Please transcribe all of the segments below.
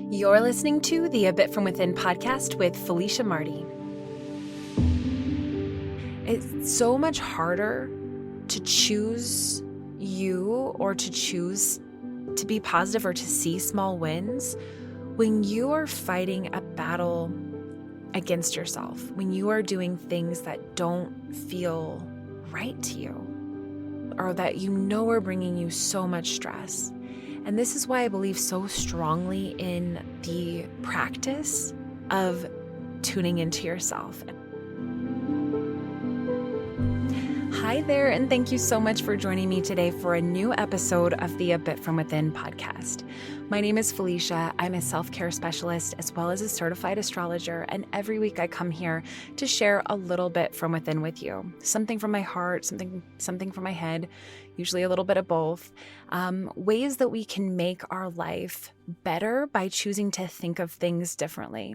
You're listening to the A Bit From Within podcast with Felicia Marty. It's so much harder to choose you or to choose to be positive or to see small wins when you are fighting a battle against yourself, when you are doing things that don't feel right to you or that you know are bringing you so much stress. And this is why I believe so strongly in the practice of tuning into yourself. Hi there, and thank you so much for joining me today for a new episode of the A Bit From Within podcast. My name is Felicia. I'm a self-care specialist as well as a certified astrologer, and every week I come here to share a little bit from within with you. Something from my heart, something from my head, usually a little bit of both. Ways that we can make our life better by choosing to think of things differently.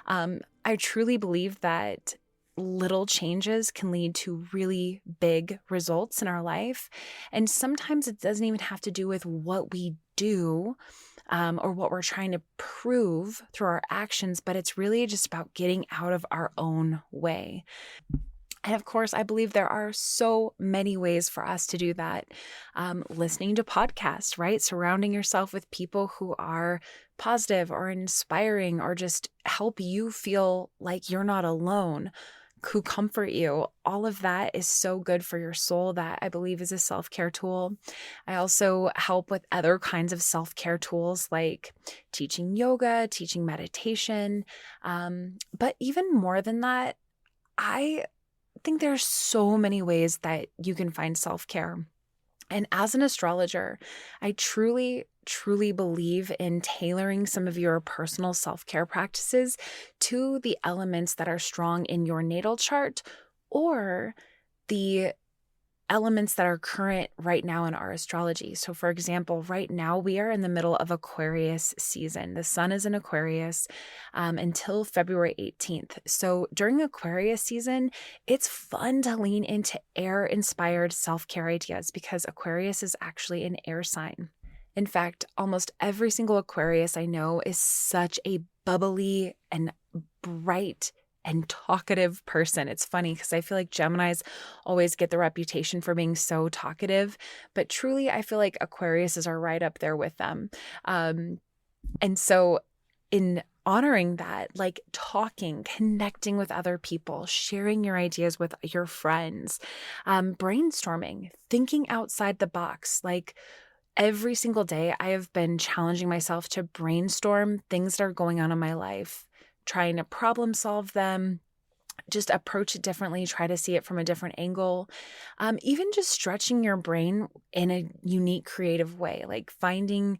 I truly believe that little changes can lead to really big results in our life. And sometimes it doesn't even have to do with what we do or what we're trying to prove through our actions, but it's really just about getting out of our own way. And of course, I believe there are so many ways for us to do that. Listening to podcasts, right? Surrounding yourself with people who are positive or inspiring or just help you feel like you're not alone, who comfort you. All of that is so good for your soul. That I believe is a self-care tool. I also help with other kinds of self-care tools like teaching yoga, teaching meditation. But even more than that, I think there's so many ways that you can find self-care. And as an astrologer, I truly believe in tailoring some of your personal self-care practices to the elements that are strong in your natal chart or the elements that are current right now in our astrology. So for example, right now we are in the middle of Aquarius season. The sun is in Aquarius until February 18th. So during Aquarius season, it's fun to lean into air-inspired self-care ideas because Aquarius is actually an air sign. In fact, almost every single Aquarius I know is such a bubbly and bright and talkative person. It's funny because I feel like Geminis always get the reputation for being so talkative, but truly I feel like Aquariuses are right up there with them. And so in honoring that, like talking, connecting with other people, sharing your ideas with your friends, brainstorming, thinking outside the box, like every single day I have been challenging myself to brainstorm things that are going on in my life, trying to problem solve them, just approach it differently, try to see it from a different angle, even just stretching your brain in a unique, creative way, like finding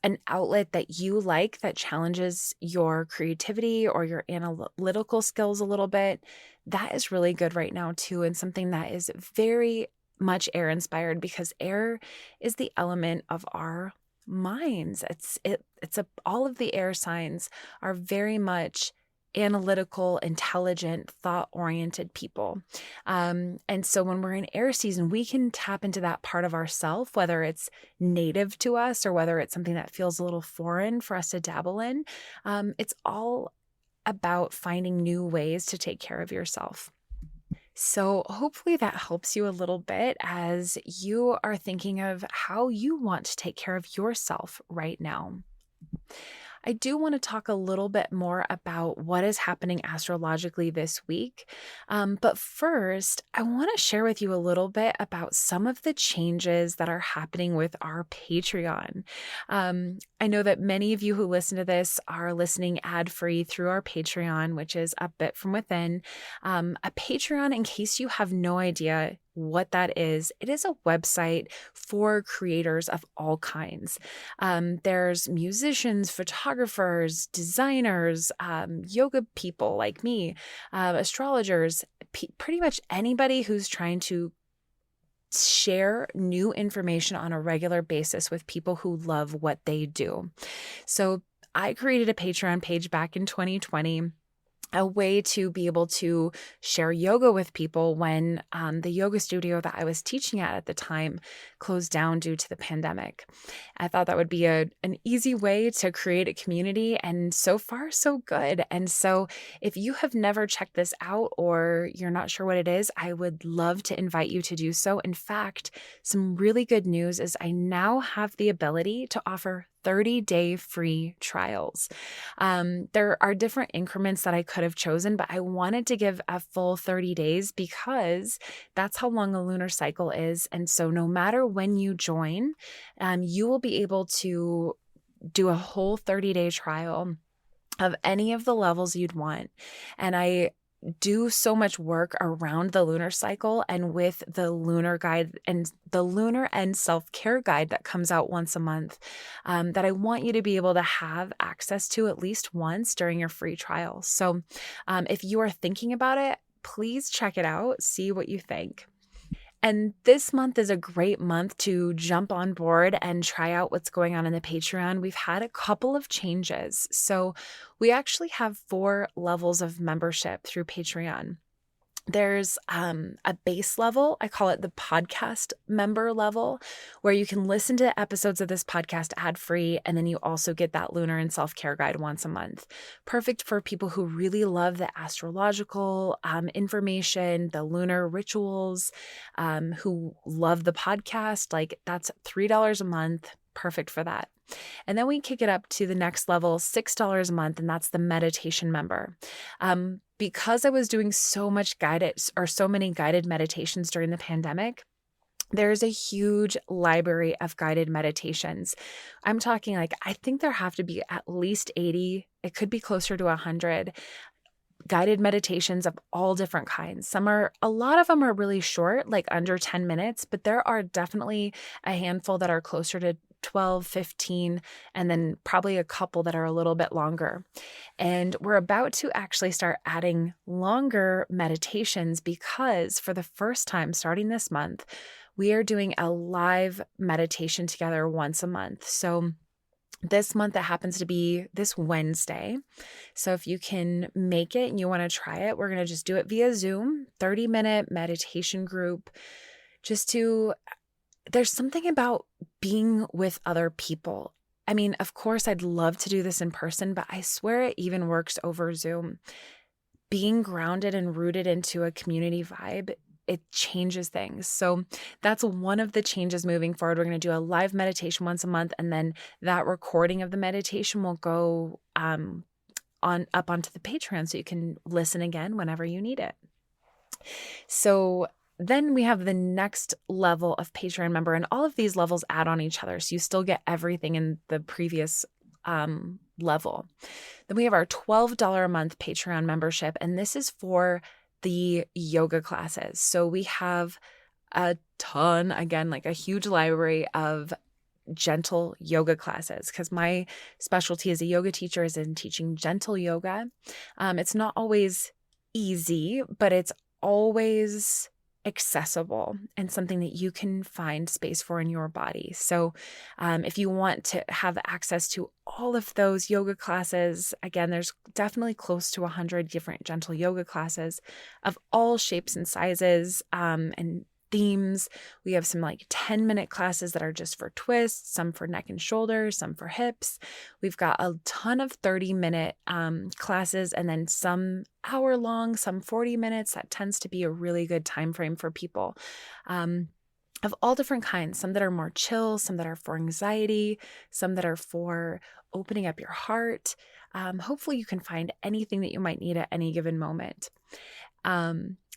an outlet that you like that challenges your creativity or your analytical skills a little bit. That is really good right now too, and something that is very much air inspired because air is the element of our minds. All of the air signs are very much analytical, intelligent, thought-oriented people. And so when we're in air season, we can tap into that part of ourself, whether it's native to us or whether it's something that feels a little foreign for us to dabble in. It's all about finding new ways to take care of yourself. So hopefully that helps you a little bit as you are thinking of how you want to take care of yourself right now. I do want to talk a little bit more about what is happening astrologically this week. But first, I want to share with you a little bit about some of the changes that are happening with our Patreon. I know that many of you who listen to this are listening ad-free through our Patreon, which is A Bit From Within. A Patreon, in case you have no idea what that is, it is a website for creators of all kinds. There's musicians, photographers, designers, yoga people like me, astrologers, pretty much anybody who's trying to share new information on a regular basis with people who love what they do. So I created a Patreon page back in 2020. a way to be able to share yoga with people when the yoga studio that I was teaching at the time closed down due to the pandemic. I thought that would be an easy way to create a community, and so far, so good. And so, if you have never checked this out or you're not sure what it is, I would love to invite you to do so. In fact, some really good news is I now have the ability to offer 30-day free trials. There are different increments that I could have chosen, but I wanted to give a full 30 days because that's how long a lunar cycle is. And so no matter when you join, you will be able to do a whole 30-day trial of any of the levels you'd want. And I do so much work around the lunar cycle and with the lunar guide and the lunar and self-care guide that comes out once a month, that I want you to be able to have access to at least once during your free trial. So if you are thinking about it, please check it out, see what you think. And this month is a great month to jump on board and try out what's going on in the Patreon. We've had a couple of changes. So we actually have 4 levels of membership through Patreon. There's a base level. I call it the podcast member level, where you can listen to episodes of this podcast ad-free, and then you also get that lunar and self-care guide once a month. Perfect for people who really love the astrological information, the lunar rituals, who love the podcast. Like, that's $3 a month. Perfect for that. And then we kick it up to the next level, $6 a month, and that's the meditation member. Because I was doing so many guided meditations during the pandemic, there's a huge library of guided meditations. I'm talking like, I think there have to be at least 80, it could be closer to 100 guided meditations of all different kinds. A lot of them are really short, like under 10 minutes, but there are definitely a handful that are closer to 12, 15, and then probably a couple that are a little bit longer. And we're about to actually start adding longer meditations because for the first time starting this month, we are doing a live meditation together once a month. So this month, it happens to be this Wednesday. So if you can make it and you want to try it, we're going to just do it via Zoom, 30-minute meditation group, there's something about being with other people. I mean, of course, I'd love to do this in person, but I swear it even works over Zoom. Being grounded and rooted into a community vibe, it changes things. So that's one of the changes moving forward. We're going to do a live meditation once a month, and then that recording of the meditation will go up onto the Patreon so you can listen again whenever you need it. So then we have the next level of Patreon member, and all of these levels add on each other. So you still get everything in the previous level. Then we have our $12 a month Patreon membership, and this is for the yoga classes. So we have a ton, again, like a huge library of gentle yoga classes, because my specialty as a yoga teacher is in teaching gentle yoga. It's not always easy, but it's always accessible and something that you can find space for in your body. So if you want to have access to all of those yoga classes, again, there's definitely close to 100 different gentle yoga classes of all shapes and sizes and themes. We have some like 10-minute classes that are just for twists, some for neck and shoulders, some for hips. We've got a ton of 30-minute classes, and then some hour-long, some 40 minutes. That tends to be a really good time frame for people of all different kinds. Some that are more chill, some that are for anxiety, some that are for opening up your heart. Hopefully you can find anything that you might need at any given moment.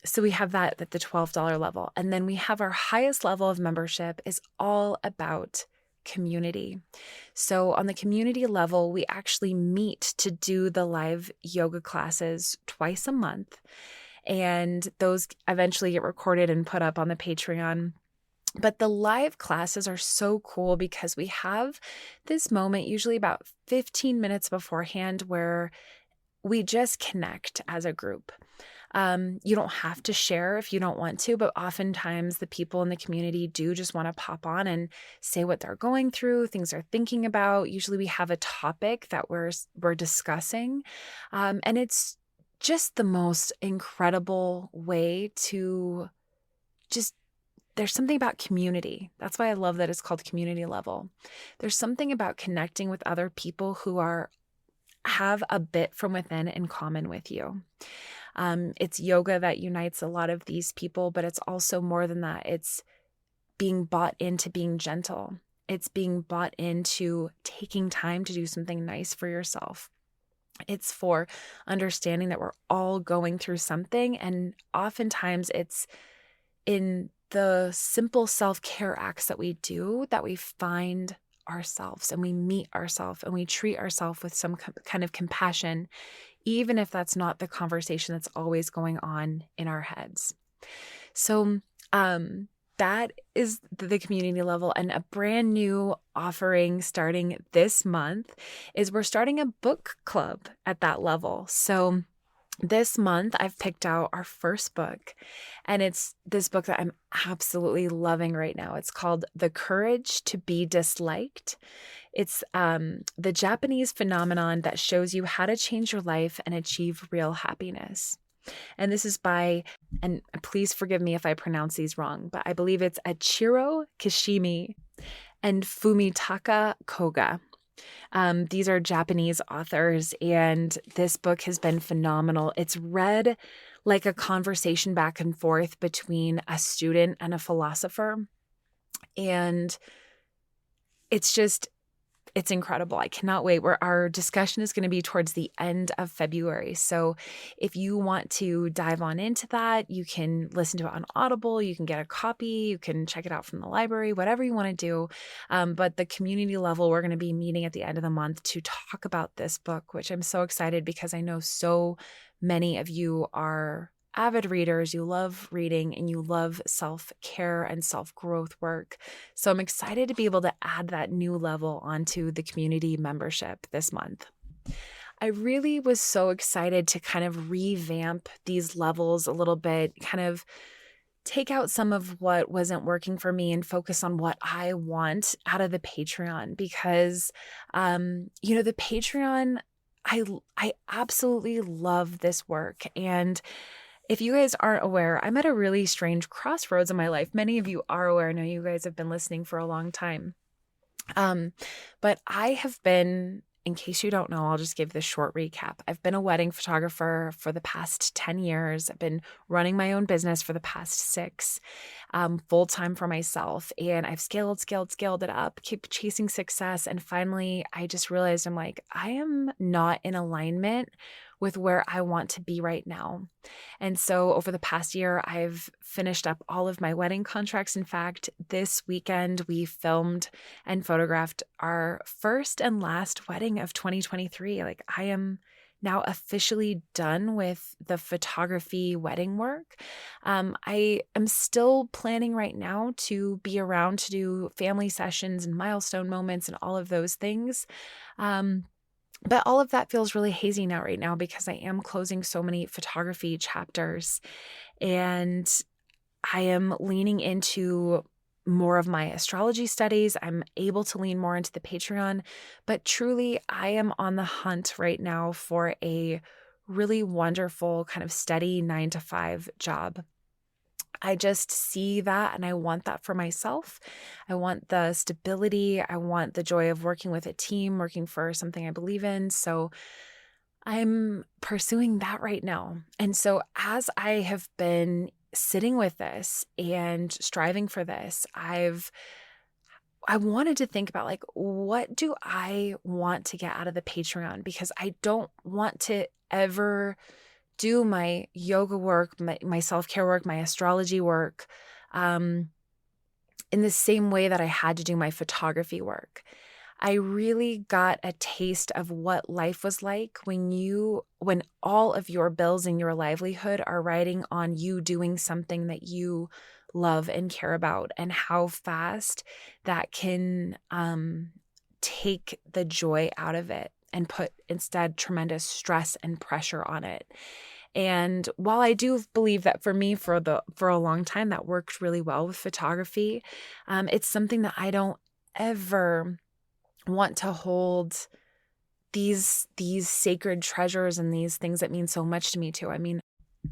So we have that at the $12 level. And then we have our highest level of membership is all about community. So on the community level, we actually meet to do the live yoga classes twice a month. And those eventually get recorded and put up on the Patreon. But the live classes are so cool because we have this moment, usually about 15 minutes beforehand, where we just connect as a group. You don't have to share if you don't want to, but oftentimes the people in the community do just want to pop on and say what they're going through, things they're thinking about. Usually we have a topic that we're discussing, and it's just the most incredible way to just, there's something about community. That's why I love that it's called community level. There's something about connecting with other people who have a bit from within in common with you. It's yoga that unites a lot of these people, but it's also more than that. It's being bought into being gentle. It's being bought into taking time to do something nice for yourself. It's for understanding that we're all going through something. And oftentimes it's in the simple self-care acts that we do that we find ourselves and we meet ourselves and we treat ourselves with some kind of compassion, even if that's not the conversation that's always going on in our heads. So, that is the community level. And a brand new offering starting this month is we're starting a book club at that level. So this month I've picked out our first book, and it's this book that I'm absolutely loving right now. It's called The Courage to Be Disliked. It's the Japanese phenomenon that shows you how to change your life and achieve real happiness. And this is by, and please forgive me if I pronounce these wrong, but I believe it's Ichiro Kishimi and Fumitaka Koga. These are Japanese authors, and this book has been phenomenal. It's read like a conversation back and forth between a student and a philosopher. And it's incredible. I cannot wait. Our discussion is going to be towards the end of February. So if you want to dive on into that, you can listen to it on Audible. You can get a copy. You can check it out from the library, whatever you want to do. But the community level, we're going to be meeting at the end of the month to talk about this book, which I'm so excited because I know so many of you are avid readers, you love reading, and you love self-care and self-growth work. So I'm excited to be able to add that new level onto the community membership this month. I really was so excited to kind of revamp these levels a little bit, kind of take out some of what wasn't working for me and focus on what I want out of the Patreon because, the Patreon, I absolutely love this work. And if you guys aren't aware, I'm at a really strange crossroads in my life. Many of you are aware. I know you guys have been listening for a long time. But I have been, in case you don't know, I'll just give this short recap. I've been a wedding photographer for the past 10 years. I've been running my own business for the past 6, full-time for myself. And I've scaled it up, keep chasing success. And finally, I just realized I'm like, I am not in alignment with where I want to be right now. And so over the past year, I've finished up all of my wedding contracts. In fact, this weekend, we filmed and photographed our first and last wedding of 2023. Like, I am now officially done with the photography wedding work. I am still planning right now to be around to do family sessions and milestone moments and all of those things. But all of that feels really hazy now right now because I am closing so many photography chapters, and I am leaning into more of my astrology studies. I'm able to lean more into the Patreon, but truly I am on the hunt right now for a really wonderful kind of steady 9-to-5 job. I just see that and I want that for myself. I want the stability. I want the joy of working with a team, working for something I believe in. So I'm pursuing that right now. And so as I have been sitting with this and striving for this, I wanted to think about, like, what do I want to get out of the Patreon? Because I don't want to ever do my yoga work, my self-care work, my astrology work, in the same way that I had to do my photography work. I really got a taste of what life was like when all of your bills and your livelihood are riding on you doing something that you love and care about, and how fast that can take the joy out of it and put instead tremendous stress and pressure on it. And while I do believe that for me, for a long time, that worked really well with photography, it's something that I don't ever want to hold these sacred treasures and these things that mean so much to me too. I mean,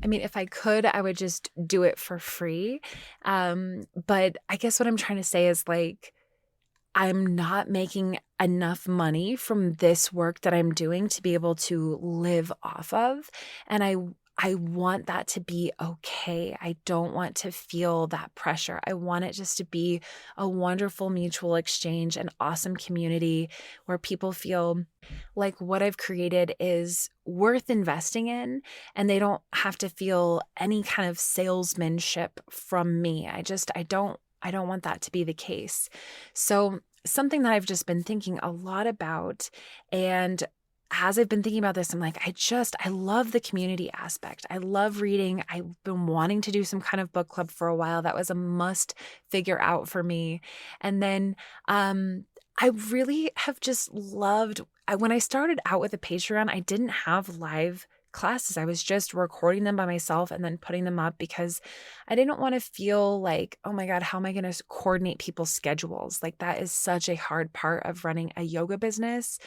if I could, I would just do it for free. But I guess what I'm trying to say is like, I'm not making enough money from this work that I'm doing to be able to live off of. And I want that to be okay. I don't want to feel that pressure. I want it just to be a wonderful mutual exchange, an awesome community where people feel like what I've created is worth investing in, and they don't have to feel any kind of salesmanship from me. I don't want that to be the case. So something that I've just been thinking a lot about, and as I've been thinking about this, I'm like, I love the community aspect. I love reading. I've been wanting to do some kind of book club for a while. That was a must figure out for me. And then I really have just loved, when I started out with a Patreon, I didn't have live classes. I was just recording them by myself and then putting them up because I didn't want to feel like, oh my God, how am I going to coordinate people's schedules? Like that is such a hard part of running a yoga business,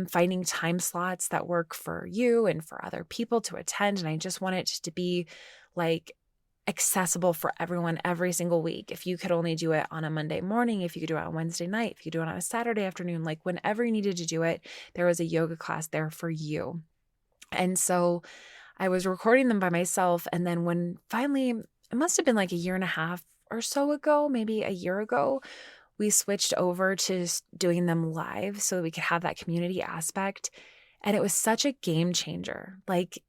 finding time slots that work for you and for other people to attend. And I just want it to be like accessible for everyone every single week. If you could only do it on a Monday morning, if you could do it on Wednesday night, if you could do it on a Saturday afternoon, like whenever you needed to do it, there was a yoga class there for you. And so I was recording them by myself. And then when finally, it must have been like a year and a half or so ago, maybe a year ago, we switched over to doing them live so that we could have that community aspect. And it was such a game changer. Like,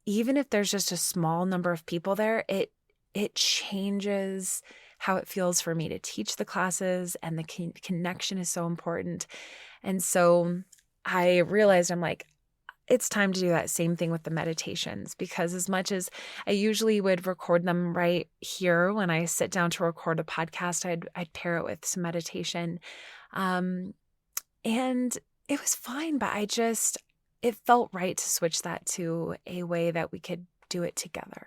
even if there's just a small number of people there, it changes how it feels for me to teach the classes, and the connection is so important. And so I realized, I'm like, it's time to do that same thing with the meditations, because as much as I usually would record them right here when I sit down to record a podcast, I'd pair it with some meditation. And it was fine, but it felt right to switch that to a way that we could do it together.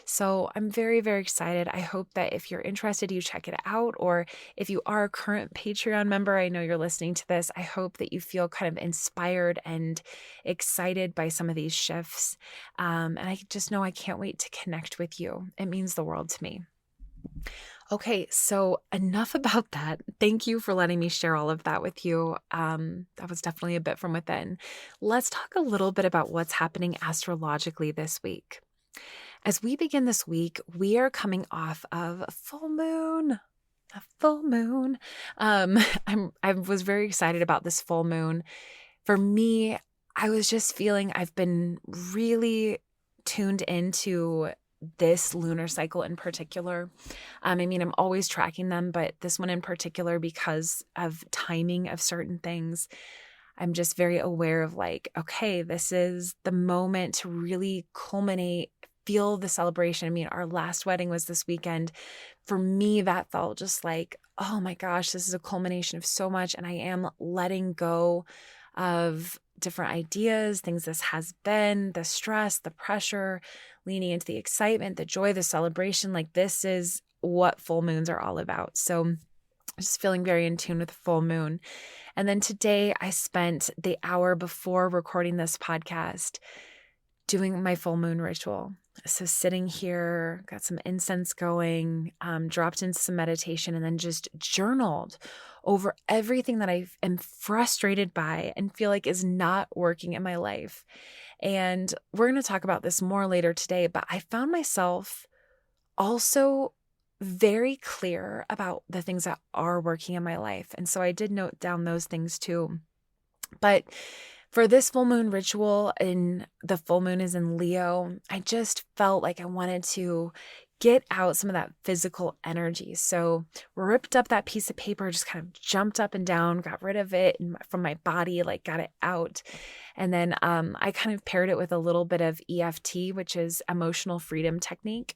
So I'm very, very excited. I hope that if you're interested, you check it out. Or if you are a current Patreon member, I know you're listening to this, I hope that you feel kind of inspired and excited by some of these shifts. And I just know I can't wait to connect with you. It means the world to me. Okay, so enough about that. Thank you for letting me share all of that with you. That was definitely a bit from within. Let's talk a little bit about what's happening astrologically this week. As we begin this week, we are coming off of a full moon. A full moon. I was very excited about this full moon. For me, I was just feeling I've been really tuned into this lunar cycle in particular. I mean, I'm always tracking them, but this one in particular, because of timing of certain things, I'm just very aware of like, okay, this is the moment to really culminate, feel the celebration. I mean, our last wedding was this weekend. For me, that felt just like, oh my gosh, this is a culmination of so much. And I am letting go of different ideas, things this has been, the stress, the pressure, leaning into the excitement, the joy, the celebration. Like, this is what full moons are all about. So just feeling very in tune with the full moon. And then today I spent the hour before recording this podcast doing my full moon ritual. So sitting here, got some incense going, dropped into some meditation, and then just journaled over everything that I am frustrated by and feel like is not working in my life. And we're going to talk about this more later today, but I found myself also very clear about the things that are working in my life. And so I did note down those things too. But for this full moon ritual, and the full moon is in Leo, I just felt like I wanted to get out some of that physical energy. So ripped up that piece of paper, just kind of jumped up and down, got rid of it from my body, like got it out. And then I kind of paired it with a little bit of EFT, which is emotional freedom technique.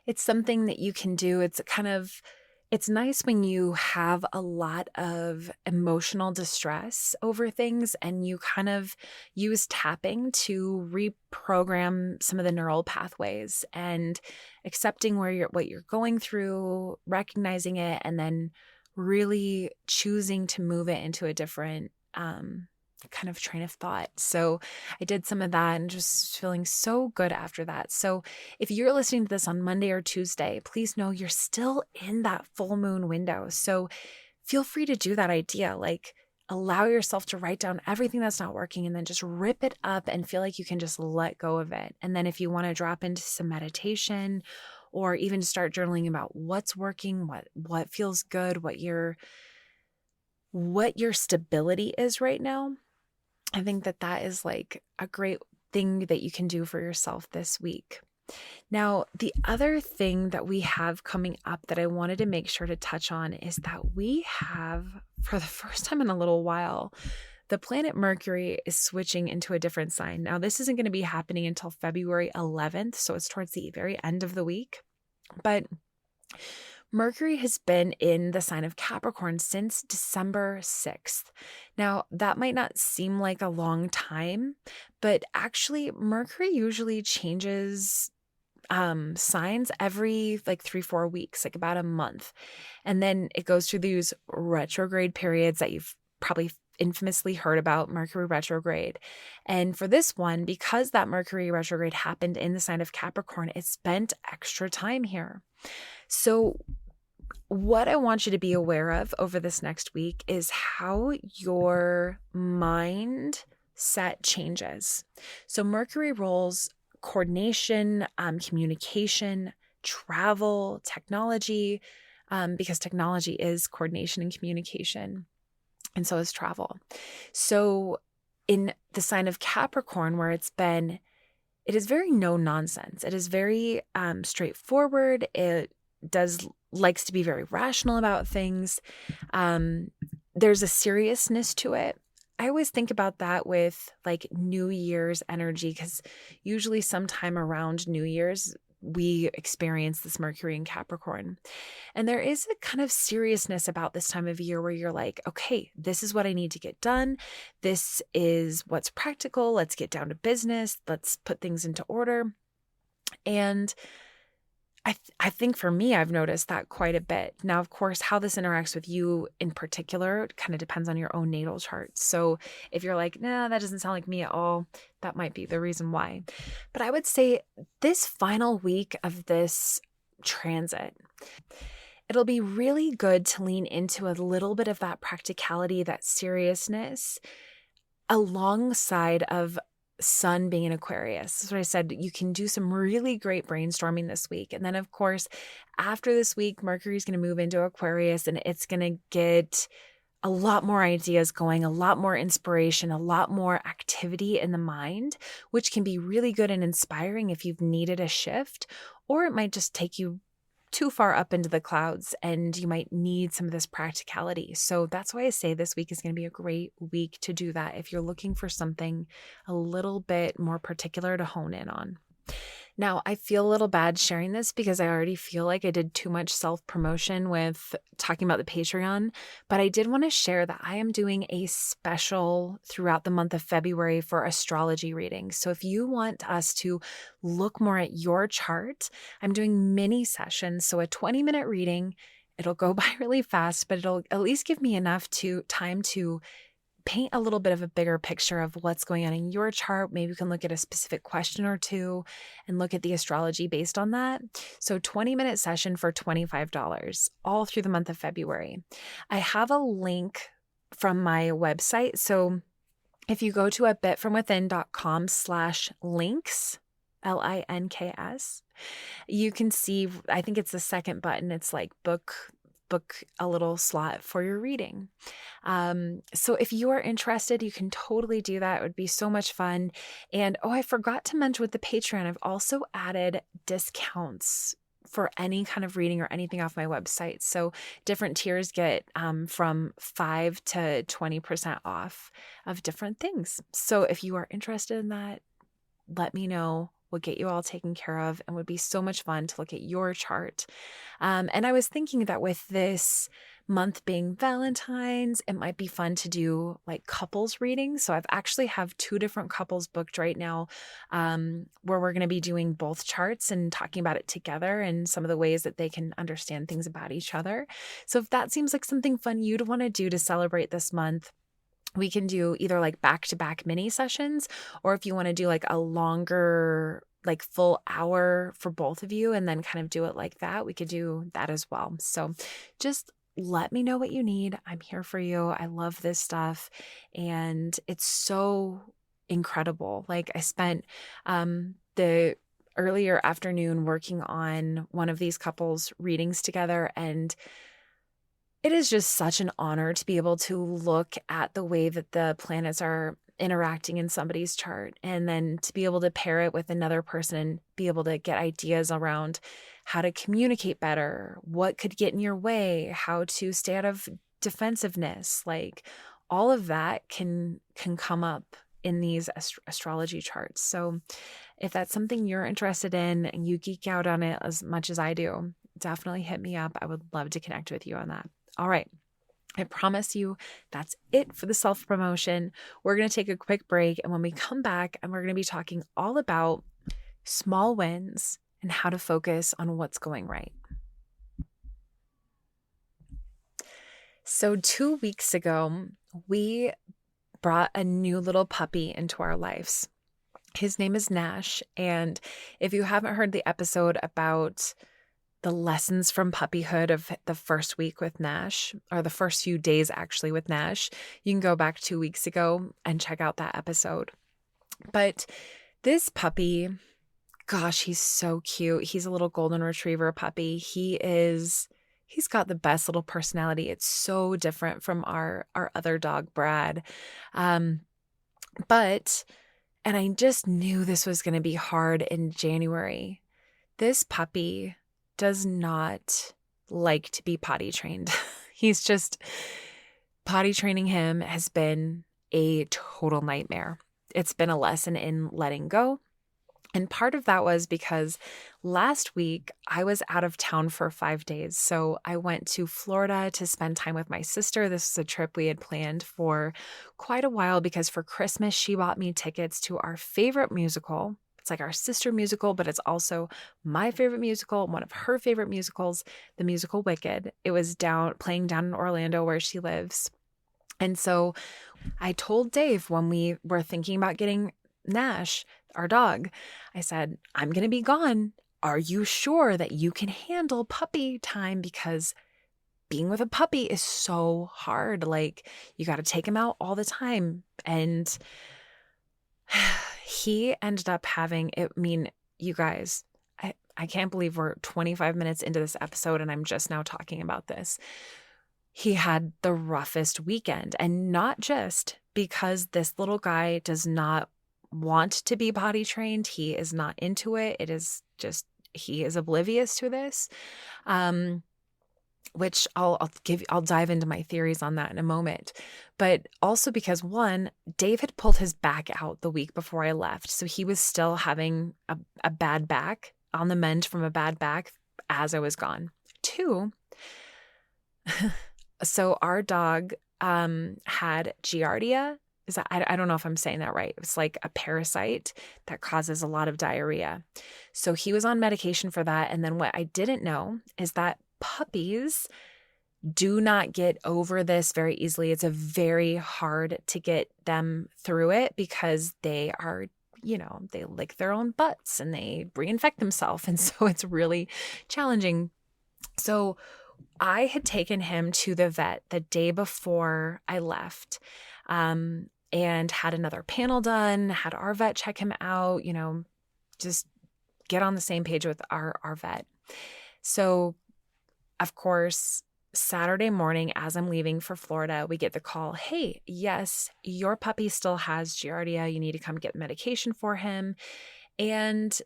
It's something that you can do. It's nice when you have a lot of emotional distress over things and you kind of use tapping to reprogram some of the neural pathways and accepting what you're going through, recognizing it, and then really choosing to move it into a different kind of train of thought. So I did some of that and just feeling so good after that. So if you're listening to this on Monday or Tuesday, please know you're still in that full moon window. So feel free to do that idea. Like, allow yourself to write down everything that's not working and then just rip it up and feel like you can just let go of it. And then if you want to drop into some meditation or even start journaling about what's working, what feels good, what your stability is right now, I think that is like a great thing that you can do for yourself this week. Now, the other thing that we have coming up that I wanted to make sure to touch on is that we have, for the first time in a little while, the planet Mercury is switching into a different sign. Now, this isn't going to be happening until February 11th, so it's towards the very end of the week. But Mercury has been in the sign of Capricorn since December 6th. Now, that might not seem like a long time, but actually, Mercury usually changes signs every like 3-4 weeks, like about a month. And then it goes through these retrograde periods that you've probably infamously heard about, Mercury retrograde. And for this one, because that Mercury retrograde happened in the sign of Capricorn, it spent extra time here. So what I want you to be aware of over this next week is how your mind set changes. So Mercury rules coordination, communication, travel, technology, because technology is coordination and communication, and so is travel. So in the sign of Capricorn, where it is very no nonsense. It is very straightforward. It likes to be very rational about things. There's a seriousness to it. I always think about that with like New Year's energy, because usually sometime around New Year's, we experience this Mercury in Capricorn. And there is a kind of seriousness about this time of year where you're like, okay, this is what I need to get done. This is what's practical. Let's get down to business. Let's put things into order. And I think for me, I've noticed that quite a bit. Now, of course, how this interacts with you in particular kind of depends on your own natal chart. So if you're like, nah, that doesn't sound like me at all, that might be the reason why. But I would say this final week of this transit, it'll be really good to lean into a little bit of that practicality, that seriousness, alongside of Sun being in Aquarius. That's what I said. You can do some really great brainstorming this week. And then, of course, after this week, Mercury is going to move into Aquarius and it's going to get a lot more ideas going, a lot more inspiration, a lot more activity in the mind, which can be really good and inspiring if you've needed a shift, or it might just take you too far up into the clouds and you might need some of this practicality. So that's why I say this week is going to be a great week to do that if you're looking for something a little bit more particular to hone in on. Now, I feel a little bad sharing this because I already feel like I did too much self-promotion with talking about the Patreon, but I did want to share that I am doing a special throughout the month of February for astrology readings. So if you want us to look more at your chart, I'm doing mini sessions. So a 20-minute reading, it'll go by really fast, but it'll at least give me enough time to paint a little bit of a bigger picture of what's going on in your chart. Maybe we can look at a specific question or two and look at the astrology based on that. So 20-minute session for $25 all through the month of February. I have a link from my website. So if you go to abitfromwithin.com/links, LINKS, you can see, I think it's the second button. It's like book a little slot for your reading. So if you are interested, you can totally do that. It would be so much fun. And I forgot to mention with the Patreon, I've also added discounts for any kind of reading or anything off my website. So different tiers get from 5 to 20% off of different things. So if you are interested in that, let me know. We'll get you all taken care of and would be so much fun to look at your chart. And I was thinking that with this month being Valentine's, it might be fun to do like couples readings. So I've actually have 2 different couples booked right now where we're going to be doing both charts and talking about it together and some of the ways that they can understand things about each other. So if that seems like something fun you'd want to do to celebrate this month, we can do either like back-to-back mini sessions, or if you want to do like a longer, like full hour for both of you and then kind of do it like that, we could do that as well. So just let me know what you need. I'm here for you. I love this stuff and it's so incredible. Like I spent the earlier afternoon working on one of these couples readings together, and it is just such an honor to be able to look at the way that the planets are interacting in somebody's chart, and then to be able to pair it with another person and be able to get ideas around how to communicate better, what could get in your way, how to stay out of defensiveness. Like all of that can come up in these astrology charts. So if that's something you're interested in and you geek out on it as much as I do, definitely hit me up. I would love to connect with you on that. All right. I promise you that's it for the self-promotion. We're going to take a quick break. And when we come back, and we're going to be talking all about small wins and how to focus on what's going right. So 2 weeks ago, we brought a new little puppy into our lives. His name is Nash. And if you haven't heard the episode about the lessons from puppyhood of the first week with Nash, or the first few days actually with Nash, you can go back 2 weeks ago and check out that episode. But this puppy, gosh, he's so cute. He's a little golden retriever puppy. He's got the best little personality. It's so different from our other dog, Brad. And I just knew this was going to be hard in January. This puppy does not like to be potty trained. He's just, potty training him has been a total nightmare. It's been a lesson in letting go. And part of that was because last week I was out of town for 5 days. So I went to Florida to spend time with my sister. This was a trip we had planned for quite a while because for Christmas, she bought me tickets to our favorite musical. It's like our sister musical, but it's also my favorite musical, one of her favorite musicals, the musical Wicked. It was playing down in Orlando where she lives. And so I told Dave when we were thinking about getting Nash, our dog, I said, I'm going to be gone. Are you sure that you can handle puppy time? Because being with a puppy is so hard. Like you got to take him out all the time. And he ended up having, you guys, I can't believe we're 25 minutes into this episode and I'm just now talking about this. He had the roughest weekend, and not just because this little guy does not want to be potty trained. He is not into it. It is just, he is oblivious to this. Which I'll dive into my theories on that in a moment. But also because one, Dave had pulled his back out the week before I left. So he was still having a bad back, on the mend from a bad back as I was gone. Two, so our dog had Giardia. I don't know if I'm saying that right. It's like a parasite that causes a lot of diarrhea. So he was on medication for that. And then what I didn't know is that puppies do not get over this very easily. It's a very hard to get them through it because they are, they lick their own butts and they reinfect themselves. And so it's really challenging. So I had taken him to the vet the day before I left, and had another panel done, had our vet check him out, just get on the same page with our vet. So of course, Saturday morning, as I'm leaving for Florida, we get the call, hey, yes, your puppy still has Giardia. You need to come get medication for him. And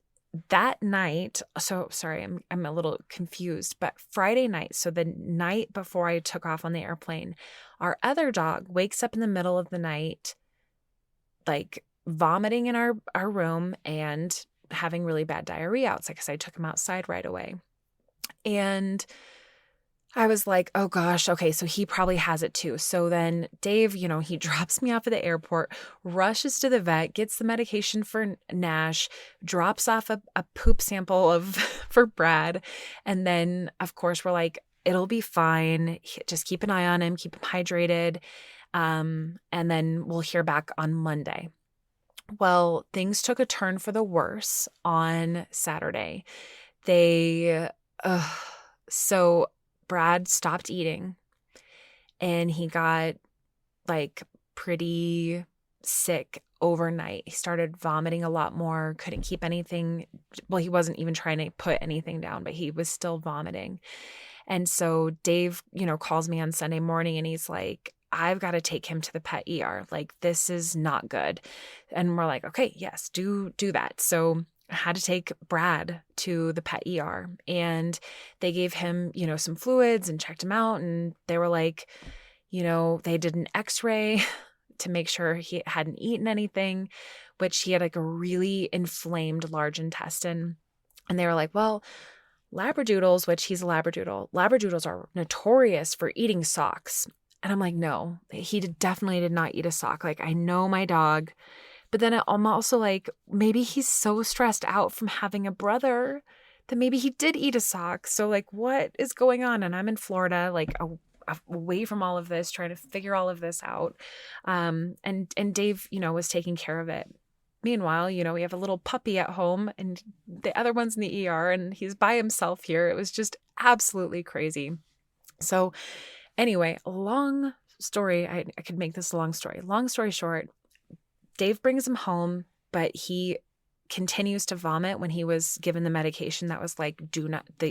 that night, so sorry, I'm a little confused, but Friday night, so the night before I took off on the airplane, our other dog wakes up in the middle of the night, like vomiting in our room and having really bad diarrhea outside because I took him outside right away. And I was like, oh gosh, okay, so he probably has it too. So then Dave, he drops me off at the airport, rushes to the vet, gets the medication for Nash, drops off a poop sample for Brad. And then, of course, we're like, it'll be fine. Just keep an eye on him, keep him hydrated. And then we'll hear back on Monday. Well, things took a turn for the worse on Saturday. They, ugh, so Brad stopped eating and he got like pretty sick overnight. He started vomiting a lot more, couldn't keep anything. Well, he wasn't even trying to put anything down, but he was still vomiting. And so Dave, calls me on Sunday morning and he's like, I've got to take him to the pet ER. Like, this is not good. And we're like, okay, yes, do that. So I had to take Brad to the pet ER and they gave him, some fluids and checked him out. And they were like, they did an x-ray to make sure he hadn't eaten anything, which he had like a really inflamed large intestine. And they were like, well, Labradoodles, which he's a Labradoodle, Labradoodles are notorious for eating socks. And I'm like, no, he definitely did not eat a sock. Like, I know my dog. But then I'm also like, maybe he's so stressed out from having a brother that maybe he did eat a sock. So like, what is going on? And I'm in Florida, like away from all of this, trying to figure all of this out. And Dave, was taking care of it. Meanwhile, we have a little puppy at home and the other one's in the ER and he's by himself here. It was just absolutely crazy. So anyway, a long story. I could make this a long story. Long story short, Dave brings him home, but he continues to vomit when he was given the medication that was like,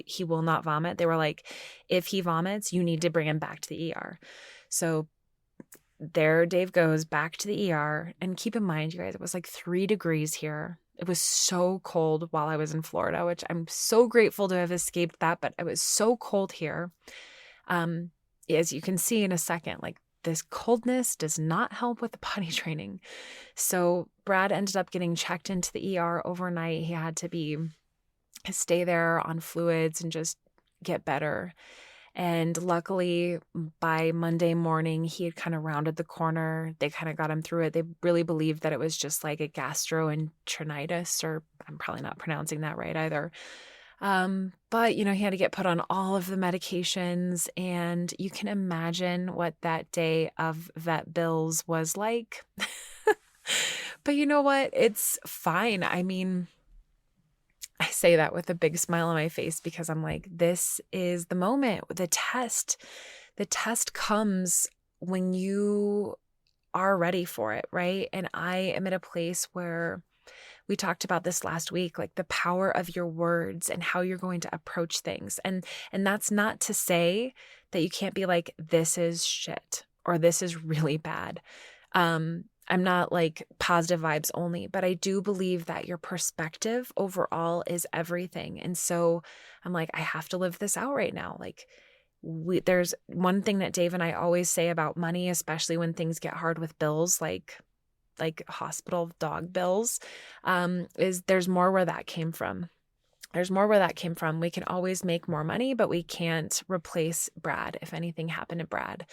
he will not vomit. They were like, if he vomits, you need to bring him back to the ER. So there Dave goes back to the ER. And keep in mind, you guys, it was like 3 degrees here. It was so cold while I was in Florida, which I'm so grateful to have escaped that, but it was so cold here. As you can see in a second, like this coldness does not help with the potty training. So Brad ended up getting checked into the ER overnight. He had to stay there on fluids and just get better. And luckily by Monday morning, he had kind of rounded the corner. They kind of got him through it. They really believed that it was just like a gastroenteritis, or I'm probably not pronouncing that right either. But he had to get put on all of the medications, and you can imagine what that day of vet bills was like. But you know what? It's fine. I mean, I say that with a big smile on my face because I'm like, this is the moment. The test comes when you are ready for it, right? And I am at a place where we talked about this last week, like the power of your words and how you're going to approach things. And that's not to say that you can't be like, this is shit or this is really bad. I'm not like positive vibes only, but I do believe that your perspective overall is everything. And so I'm like, I have to live this out right now. Like there's one thing that Dave and I always say about money, especially when things get hard with bills, like hospital dog bills, is there's more where that came from. There's more where that came from. We can always make more money, but we can't replace Brad if anything happened to Brad.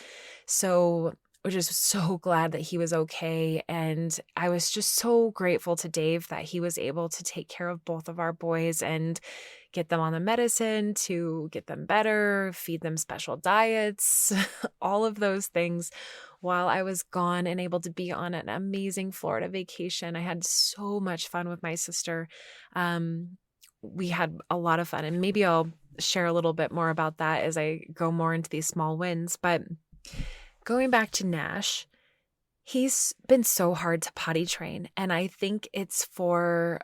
So we're just so glad that he was okay. And I was just so grateful to Dave that he was able to take care of both of our boys and get them on the medicine to get them better, feed them special diets, all of those things while I was gone and able to be on an amazing Florida vacation. I had so much fun with my sister. We had a lot of fun, and maybe I'll share a little bit more about that as I go more into these small wins. But going back to Nash, he's been so hard to potty train. And I think it's for,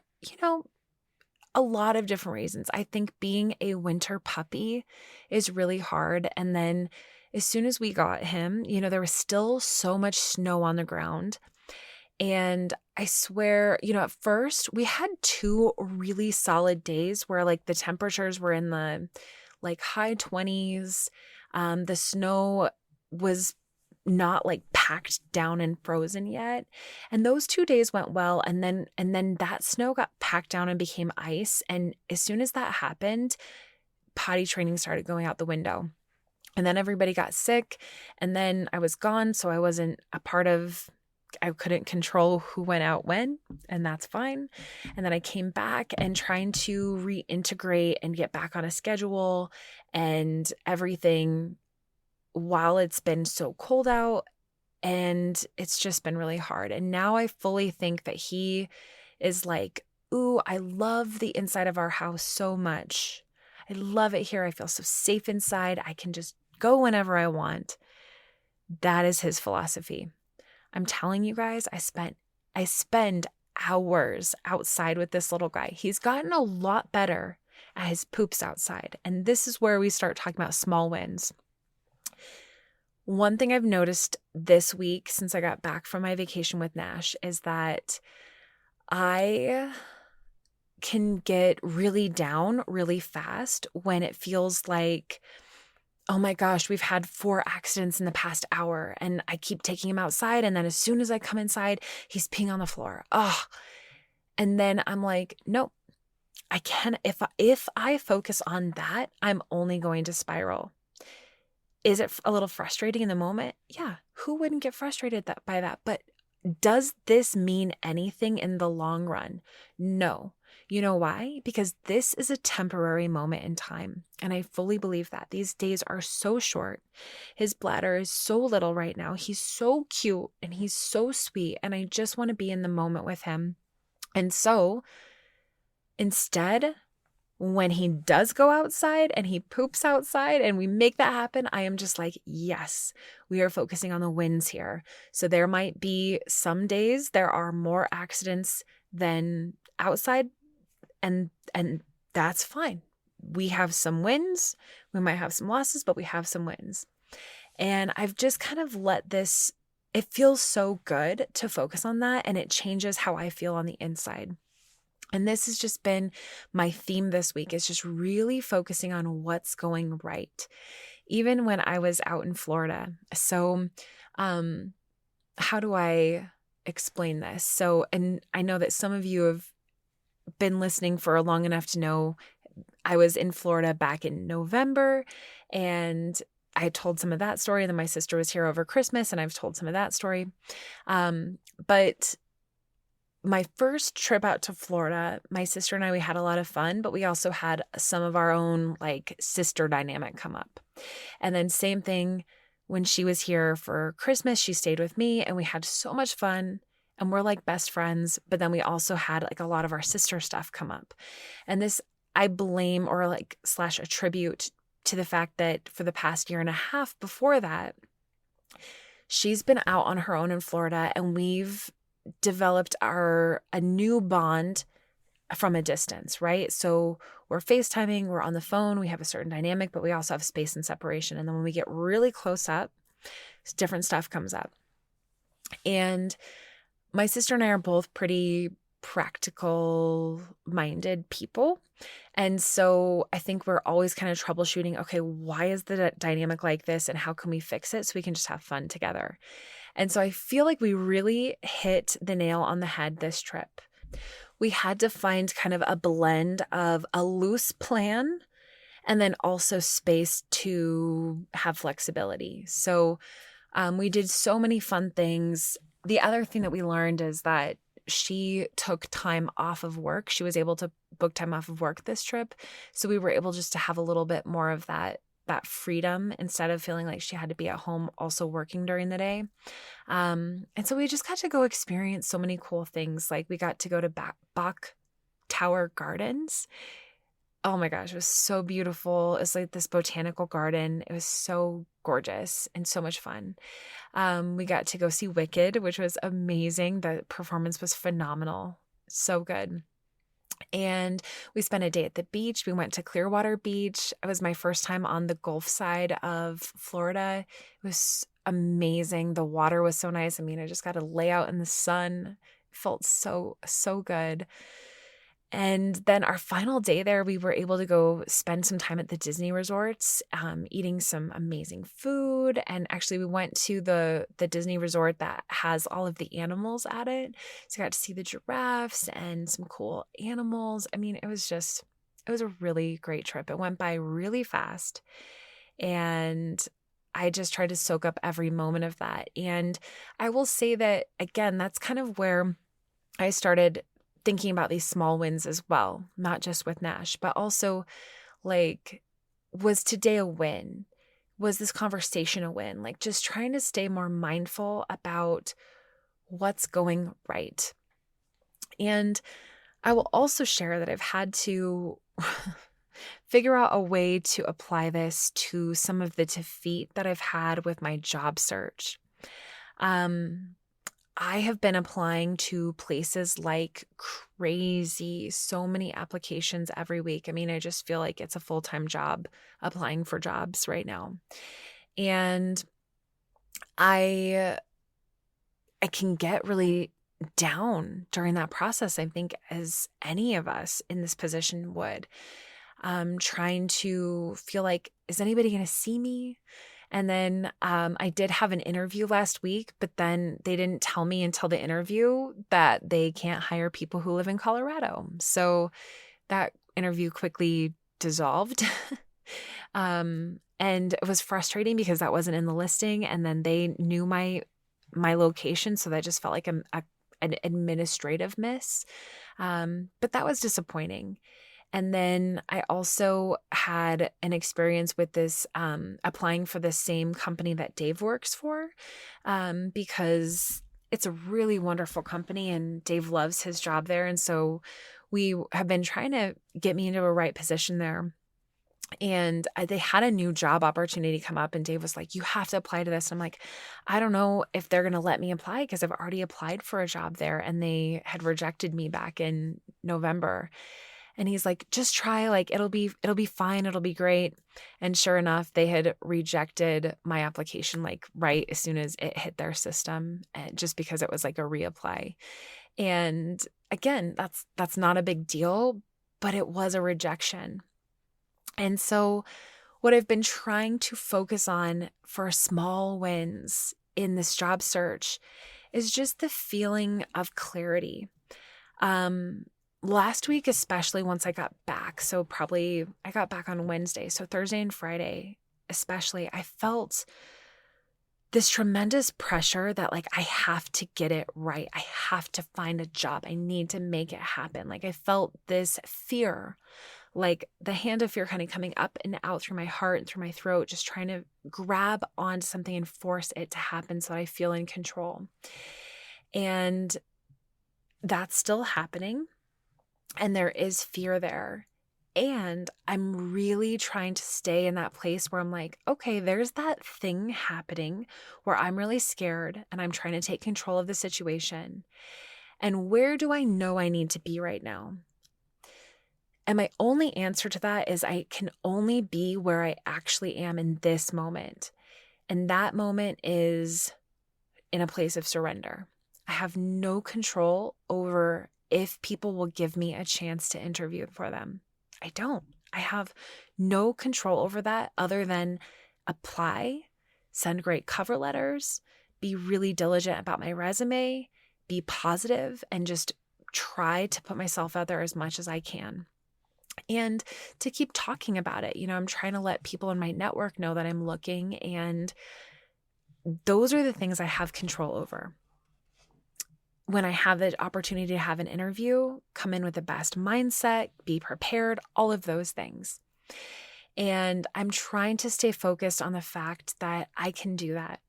a lot of different reasons. I think being a winter puppy is really hard. And then as soon as we got him, there was still so much snow on the ground. And I swear, at first we had 2 really solid days where like the temperatures were in the like high 20s. The snow was not like packed down and frozen yet. And those 2 days went well. And then that snow got packed down and became ice. And as soon as that happened, potty training started going out the window. And then everybody got sick. And then I was gone. So I couldn't control who went out when, and that's fine. And then I came back and trying to reintegrate and get back on a schedule and everything while it's been so cold out And it's just been really hard. And now I fully think that he is like, ooh, I love the inside of our house so much. I love it here. I feel so safe inside. I can just go whenever I want. That is his philosophy. I'm telling you guys, I spend hours outside with this little guy. He's gotten a lot better at his poops outside. And this is where we start talking about small wins. One thing I've noticed this week since I got back from my vacation with Nash is that I can get really down really fast when it feels like, oh my gosh, we've had 4 accidents in the past hour and I keep taking him outside. And then as soon as I come inside, he's peeing on the floor. Oh, and then I'm like, nope, I can't. If I focus on that, I'm only going to spiral. Is it a little frustrating in the moment? Yeah. Who wouldn't get frustrated by that? But does this mean anything in the long run? No. You know why? Because this is a temporary moment in time. And I fully believe that. These days are so short. His bladder is so little right now. He's so cute and he's so sweet. And I just want to be in the moment with him. And so instead, when he does go outside and he poops outside and we make that happen, I am just like, yes, we are focusing on the wins here. So there might be some days there are more accidents than outside, and that's fine. We have some wins. We might have some losses, but we have some wins. And I've just kind of let this, it feels so good to focus on that, and it changes how I feel on the inside. And this has just been my theme this week, is just really focusing on what's going right, even when I was out in Florida. So how do I explain this? So, and I know that some of you have been listening for long enough to know I was in Florida back in November, and I told some of that story. And then my sister was here over Christmas, and I've told some of that story. But my first trip out to Florida, my sister and I, we had a lot of fun, but we also had some of our own like sister dynamic come up. And then same thing when she was here for Christmas, she stayed with me and we had so much fun and we're like best friends. But then we also had like a lot of our sister stuff come up. And this I blame or like / attribute to the fact that for the past year and a half before that, she's been out on her own in Florida and we've developed a new bond from a distance, right? So we're FaceTiming, we're on the phone, we have a certain dynamic, but we also have space and separation. And then when we get really close up, different stuff comes up. And my sister and I are both pretty practical minded people. And so I think we're always kind of troubleshooting, okay, why is the dynamic like this and how can we fix it so we can just have fun together? And so I feel like we really hit the nail on the head this trip. We had to find kind of a blend of a loose plan and then also space to have flexibility. So we did so many fun things. The other thing that we learned is that she took time off of work. She was able to book time off of work this trip. So we were able just to have a little bit more of that freedom instead of feeling like she had to be at home also working during the day. And so we just got to go experience so many cool things. Like we got to go to Bach Tower Gardens. Oh my gosh, it was so beautiful. It's like this botanical garden. It was so gorgeous and so much fun. We got to go see Wicked, which was amazing. The performance was phenomenal. So good. And we spent a day at the beach. We went to Clearwater Beach. It was my first time on the Gulf side of Florida. It was amazing. The water was so nice. I mean, I just got to lay out in the sun. It felt so, so good. And then our final day there, we were able to go spend some time at the Disney resorts, eating some amazing food. And actually we went to the Disney resort that has all of the animals at it. So I got to see the giraffes and some cool animals. I mean, it was a really great trip. It went by really fast. And I just tried to soak up every moment of that. And I will say that, again, that's kind of where I started thinking about these small wins as well, not just with Nash, but also like, was today a win? was this conversation a win? Like just trying to stay more mindful about what's going right. And I will also share that I've had to figure out a way to apply this to some of the defeat that I've had with my job search. Um, I have been applying to places like crazy, so many applications every week. I mean, I just feel like it's a full-time job applying for jobs right now. And I I can get really down during that process, I think, as any of us in this position would. Trying to feel like, is anybody going to see me? And then I did have an interview last week, but then they didn't tell me until the interview that they can't hire people who live in Colorado. So that interview quickly dissolved. And it was frustrating because that wasn't in the listing. And then they knew my location. So that just felt like an administrative miss. But that was disappointing. And then I also had an experience with this applying for the same company that Dave works for because it's a really wonderful company and Dave loves his job there. And so we have been trying to get me into a right position there. And they had a new job opportunity come up and Dave was like, you have to apply to this. And I'm like, I don't know if they're going to let me apply because I've already applied for a job there and they had rejected me back in November. And he's like, just try, like, it'll be fine. It'll be great. And sure enough, they had rejected my application, like right as soon as it hit their system, just because it was like a reapply. And again, that's not a big deal, but it was a rejection. And so what I've been trying to focus on for small wins in this job search is just the feeling of clarity. Last week, especially once I got back, so probably I got back on Wednesday, so Thursday and Friday, especially, I felt this tremendous pressure that like, I have to get it right. I have to find a job. I need to make it happen. Like I felt this fear, like the hand of fear kind of coming up and out through my heart and through my throat, just trying to grab onto something and force it to happen so that I feel in control. And that's still happening. And there is fear there. And I'm really trying to stay in that place where I'm like, okay, there's that thing happening where I'm really scared and I'm trying to take control of the situation. And where do I know I need to be right now? And my only answer to that is I can only be where I actually am in this moment. And that moment is in a place of surrender. I have no control over if people will give me a chance to interview for them. I don't. I have no control over that other than apply, send great cover letters, be really diligent about my resume, be positive, and just try to put myself out there as much as I can. And to keep talking about it. I'm trying to let people in my network know that I'm looking, and those are the things I have control over. When I have the opportunity to have an interview, come in with the best mindset, be prepared, all of those things. And I'm trying to stay focused on the fact that I can do that.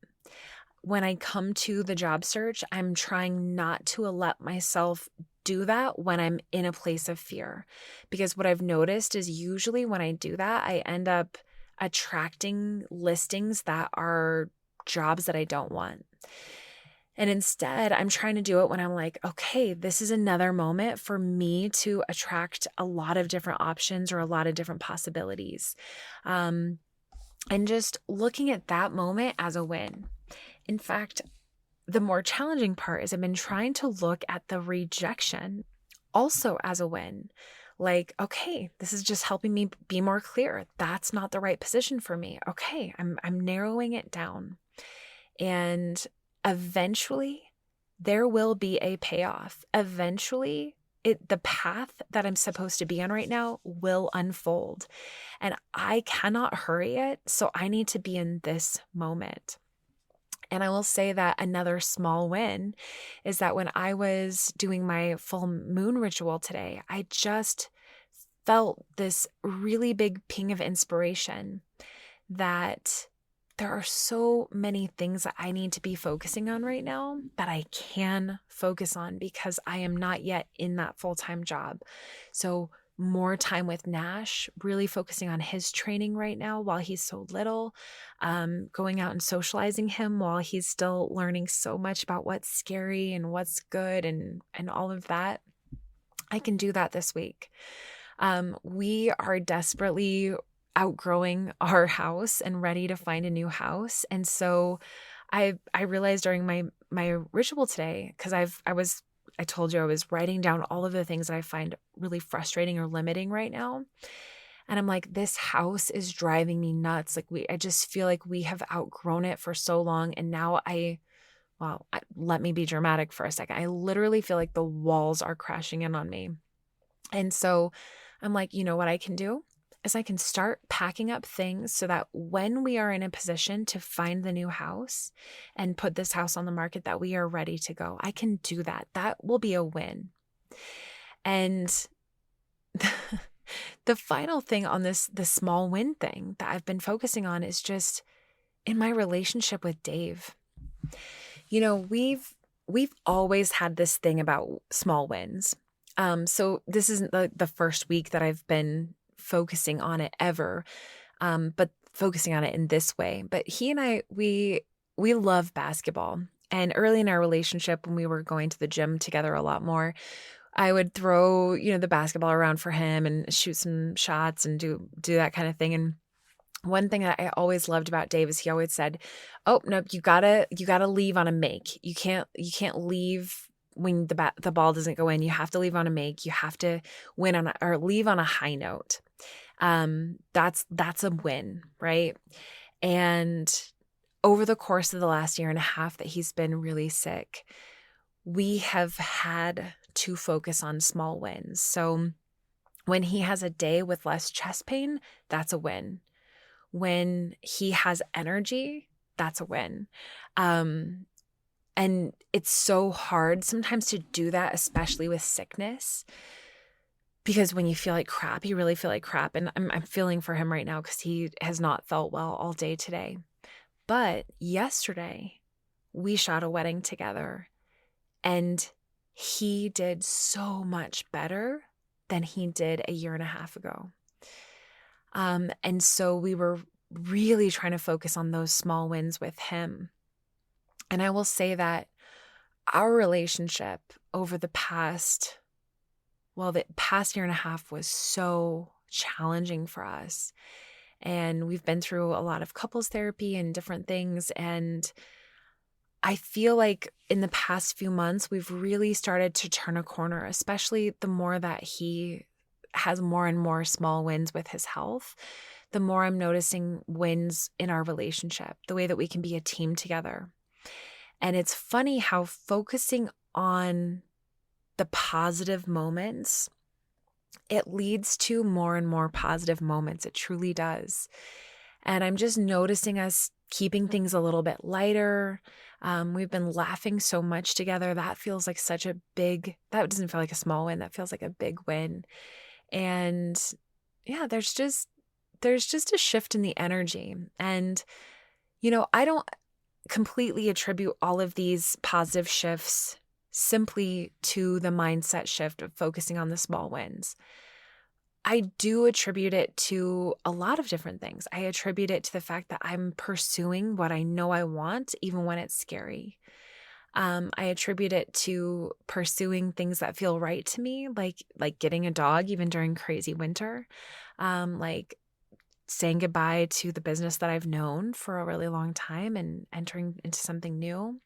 When I come to the job search, I'm trying not to let myself do that when I'm in a place of fear. Because what I've noticed is usually when I do that, I end up attracting listings that are jobs that I don't want. And instead, I'm trying to do it when I'm like, okay, this is another moment for me to attract a lot of different options or a lot of different possibilities. And just looking at that moment as a win. In fact, the more challenging part is I've been trying to look at the rejection also as a win. Like, okay, this is just helping me be more clear. That's not the right position for me. Okay, I'm narrowing it down. And eventually there will be a payoff. Eventually the path that I'm supposed to be on right now will unfold. And I cannot hurry it. So I need to be in this moment. And I will say that another small win is that when I was doing my full moon ritual today, I just felt this really big ping of inspiration that there are so many things that I need to be focusing on right now that I can focus on because I am not yet in that full-time job. So more time with Nash, really focusing on his training right now while he's so little, going out and socializing him while he's still learning so much about what's scary and what's good and all of that. I can do that this week. We are desperately outgrowing our house and ready to find a new house. And so I realized during my ritual today, because I told you I was writing down all of the things that I find really frustrating or limiting right now. And I'm like, this house is driving me nuts. Like I just feel like we have outgrown it for so long. And now let me be dramatic for a second. I literally feel like the walls are crashing in on me. And so I'm like, you know what I can do is I can start packing up things so that when we are in a position to find the new house and put this house on the market, that we are ready to go. I can do that. That will be a win. And the final thing on the small win thing that I've been focusing on is just in my relationship with Dave. You know, we've always had this thing about small wins. So this isn't the first week that I've been focusing on it ever, but focusing on it in this way. But he and I, we love basketball. And early in our relationship, when we were going to the gym together a lot more, I would throw, the basketball around for him and shoot some shots and do that kind of thing. And one thing that I always loved about Dave is he always said, "Oh, no, you gotta leave on a make. You can't leave when the ball doesn't go in. You have to leave on a make. You have to win or leave on a high note." That's a win, right? And over the course of the last year and a half that he's been really sick, we have had to focus on small wins. So when he has a day with less chest pain, that's a win. When he has energy, that's a win. And it's so hard sometimes to do that, especially with sickness, because when you feel like crap, you really feel like crap. And I'm feeling for him right now because he has not felt well all day today. But yesterday, we shot a wedding together, and he did so much better than he did a year and a half ago. And so we were really trying to focus on those small wins with him. And I will say that our relationship over the past year and a half was so challenging for us. And we've been through a lot of couples therapy and different things. And I feel like in the past few months, we've really started to turn a corner, especially the more that he has more and more small wins with his health, the more I'm noticing wins in our relationship, the way that we can be a team together. And it's funny how focusing on the positive moments, it leads to more and more positive moments. It truly does. And I'm just noticing us keeping things a little bit lighter. We've been laughing so much together. That feels like that doesn't feel like a small win. That feels like a big win. And yeah, there's just a shift in the energy. And, I don't completely attribute all of these positive shifts simply to the mindset shift of focusing on the small wins. I do attribute it to a lot of different things. I attribute it to the fact that I'm pursuing what I know I want, even when it's scary. I attribute it to pursuing things that feel right to me, like getting a dog, even during crazy winter, like saying goodbye to the business that I've known for a really long time and entering into something new.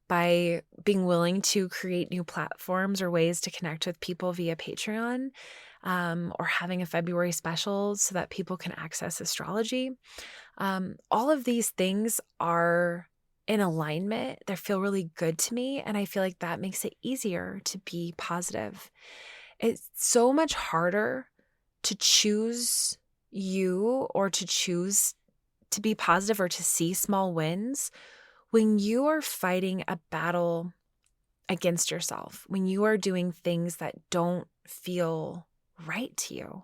By being willing to create new platforms or ways to connect with people via Patreon, or having a February special so that people can access astrology. All of these things are in alignment. They feel really good to me. And I feel like that makes it easier to be positive. It's so much harder to choose you or to choose to be positive or to see small wins when you are fighting a battle against yourself, when you are doing things that don't feel right to you.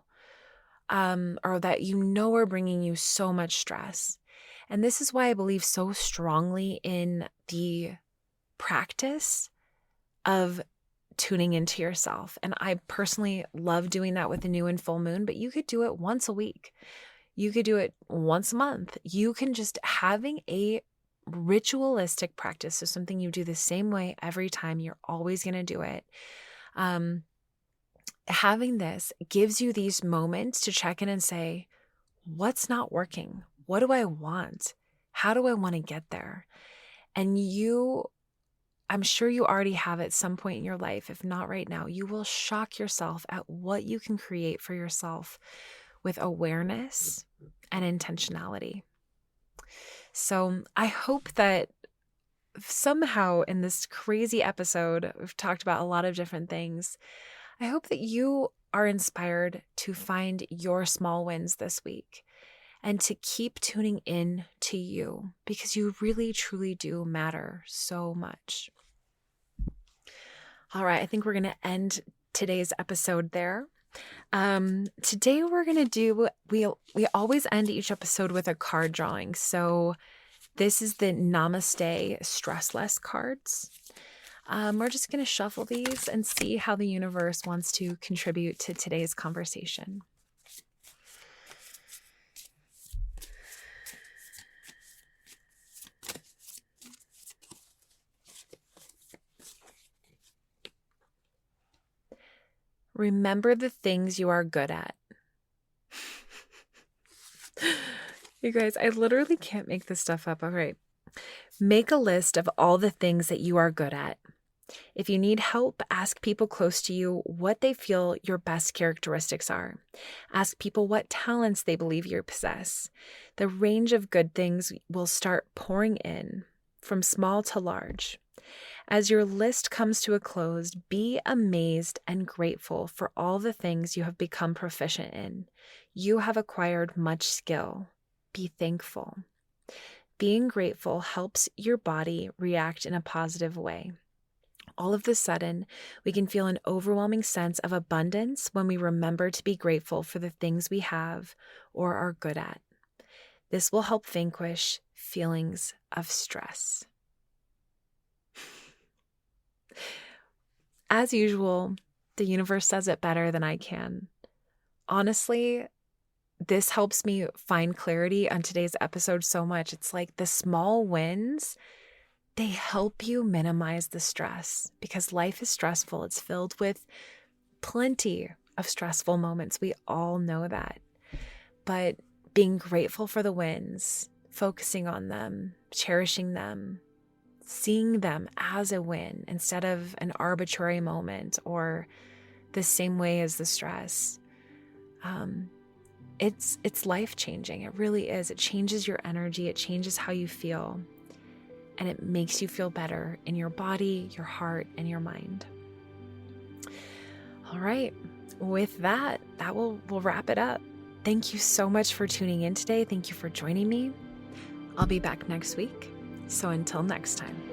or that you know are bringing you so much stress. And this is why I believe so strongly in the practice of tuning into yourself. And I personally love doing that with the new and full moon, but you could do it once a week. You could do it once a month. You can just having a ritualistic practice. So something you do the same way every time, you're always going to do it. Having this gives you these moments to check in and say, what's not working? What do I want? How do I want to get there? And I'm sure you already have at some point in your life. If not right now, you will shock yourself at what you can create for yourself with awareness and intentionality. So I hope that somehow in this crazy episode, we've talked about a lot of different things. I hope that you are inspired to find your small wins this week and to keep tuning in to you, because you really, truly do matter so much. All right, I think we're going to end today's episode there. Today we're going to do, we always end each episode with a card drawing. So this is the Namaste Stress Less cards. We're just going to shuffle these and see how the universe wants to contribute to today's conversation. Remember the things you are good at. You guys, I literally can't make this stuff up. All right. Make a list of all the things that you are good at. If you need help, ask people close to you what they feel your best characteristics are. Ask people what talents they believe you possess. The range of good things will start pouring in, from small to large. As your list comes to a close, be amazed and grateful for all the things you have become proficient in. You have acquired much skill. Be thankful. Being grateful helps your body react in a positive way. All of a sudden, we can feel an overwhelming sense of abundance when we remember to be grateful for the things we have or are good at. This will help vanquish feelings of stress. As usual, the universe says it better than I can. Honestly, this helps me find clarity on today's episode so much. It's like the small wins, they help you minimize the stress, because life is stressful. It's filled with plenty of stressful moments. We all know that. But being grateful for the wins, focusing on them, cherishing them, seeing them as a win instead of an arbitrary moment or the same way as the stress. It's life-changing. It really is. It changes your energy. It changes how you feel. And it makes you feel better in your body, your heart, and your mind. All right. With that we'll wrap it up. Thank you so much for tuning in today. Thank you for joining me. I'll be back next week. So until next time.